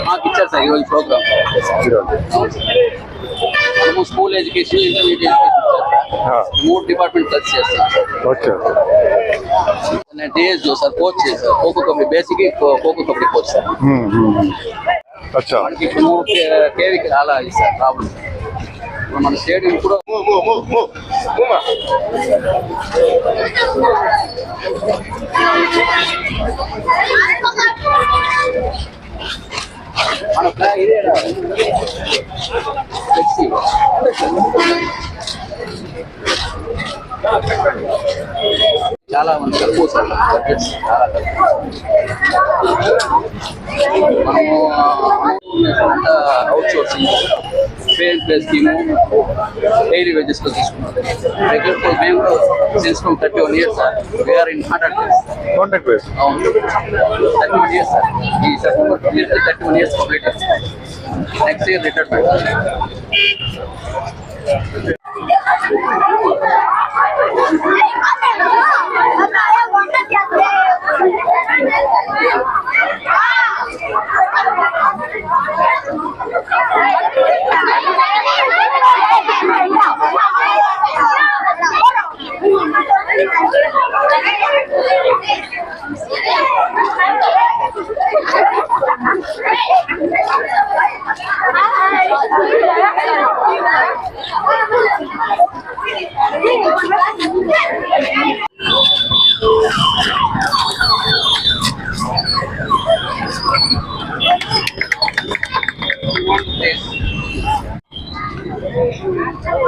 మాకు ఇచ్చారు సార్ ఈరోజు programme. School education, intermediate education 3 department touch చేస్తాం. డేస్ సార్ కోచ్ చేశారు. Kho kho kabaddi basic, kho kho kabaddi coach sir. మనకి ఇప్పుడు కేవీకి అలా సార్ ప్రాబ్లం. మన స్టేడియం కూడా మన ఫ్లాగ్ ఇదే చాలా మంది తక్కువ సార్ బడ్జెట్స్ చాలా తక్కువ. మనము outsourcing, parent play scheme, daily వేజెస్లో తీసుకున్నాం. రెగ్యులర్ మేము కూడా since from 31 years sir. We are in contract base. అవును, 31 years సార్. ఈ సెప్టెంబర్ 31 years కంప్లీట్ అవుతుంది. Next year retirement.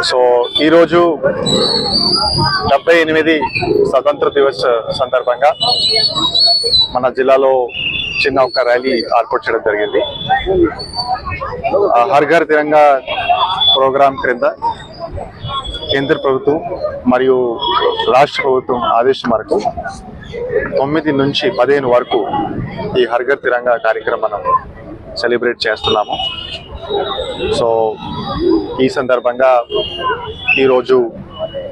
సో ఈరోజు 78 స్వతంత్ర దివస్ సందర్భంగా మన జిల్లాలో చిన్న ఒక ర్యాలీ ఏర్పాటు చేయడం జరిగింది. హర్ ఘర్ తిరంగా ప్రోగ్రాం క్రింద కేంద్ర ప్రభుత్వం మరియు రాష్ట్ర ప్రభుత్వం ఆదేశం మేరకు 9 నుంచి 15 వరకు ఈ హర్ ఘర్ తిరంగా కార్యక్రమం మనం సెలబ్రేట్ చేస్తున్నాము. సో ఈ సందర్భంగా ఈరోజు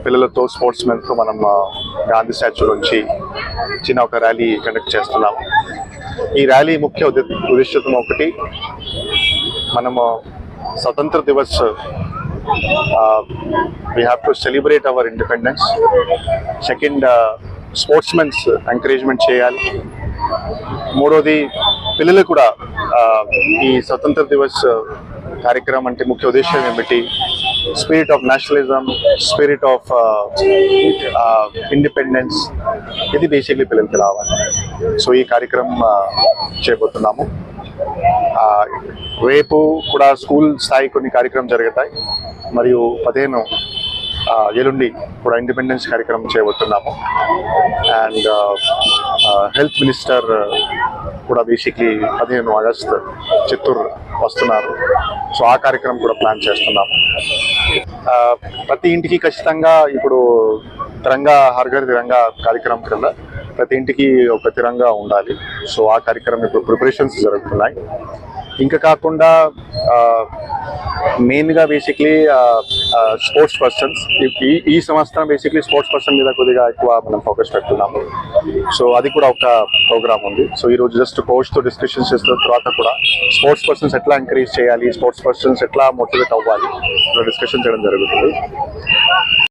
పిల్లలతో, స్పోర్ట్స్ మెన్తో మనం గాంధీ స్టాచ్యూ నుంచి చిన్న ఒక ర్యాలీ కండక్ట్ చేస్తున్నాము. ఈ ర్యాలీ ముఖ్య ఉద్దేశం ఒకటి, మనము స్వతంత్ర దివస్ we have to celebrate our independence. Second, sportsmen's encouragement చేయాలి. మూడోది, పిల్లలు కూడా ఈ స్వతంత్ర దివస్ కార్యక్రమం అంటే ముఖ్య ఉద్దేశం ఏమిటి, spirit of nationalism, spirit of independence, ఇది బేసిక్లీ పిల్లలకి రావాలి. సో ఈ కార్యక్రమం చేయబోతున్నాము. రేపు కూడా స్కూల్ స్థాయి కొన్ని కార్యక్రమం జరుగుతాయి. మరియు 15 ఎల్లుండి కూడా ఇండిపెండెన్స్ కార్యక్రమం చేయబోతున్నాము. అండ్ హెల్త్ మినిస్టర్ కూడా బేసిక్లీ 15 ఆగస్టు చిత్తూరు వస్తున్నారు. సో ఆ కార్యక్రమం కూడా ప్లాన్ చేస్తున్నాము. ప్రతి ఇంటికి ఖచ్చితంగా ఇప్పుడు తిరంగా, హర్ ఘర్ తిరంగా కార్యక్రమం కింద ప్రతి ఇంటికి ఒక తిరంగా ఉండాలి. సో ఆ కార్యక్రమం ఇప్పుడు ప్రిపరేషన్స్ జరుగుతున్నాయి. ఇంకా కాకుండా మెయిన్గా బేసిక్లీ స్పోర్ట్స్ పర్సన్స్, ఈ సంవత్సరం బేసిక్లీ స్పోర్ట్స్ పర్సన్ మీద కొద్దిగా ఎక్కువ మనం ఫోకస్ పెడుతున్నాము. సో అది కూడా ఒక ప్రోగ్రామ్ ఉంది. సో ఈరోజు జస్ట్ కోచ్తో డిస్కషన్స్ చేసిన తర్వాత కూడా స్పోర్ట్స్ పర్సన్స్ ఎట్లా ఎంకరేజ్ చేయాలి, స్పోర్ట్స్ పర్సన్స్ ఎట్లా మోటివేట్ అవ్వాలి డిస్కషన్ చేయడం జరుగుతుంది.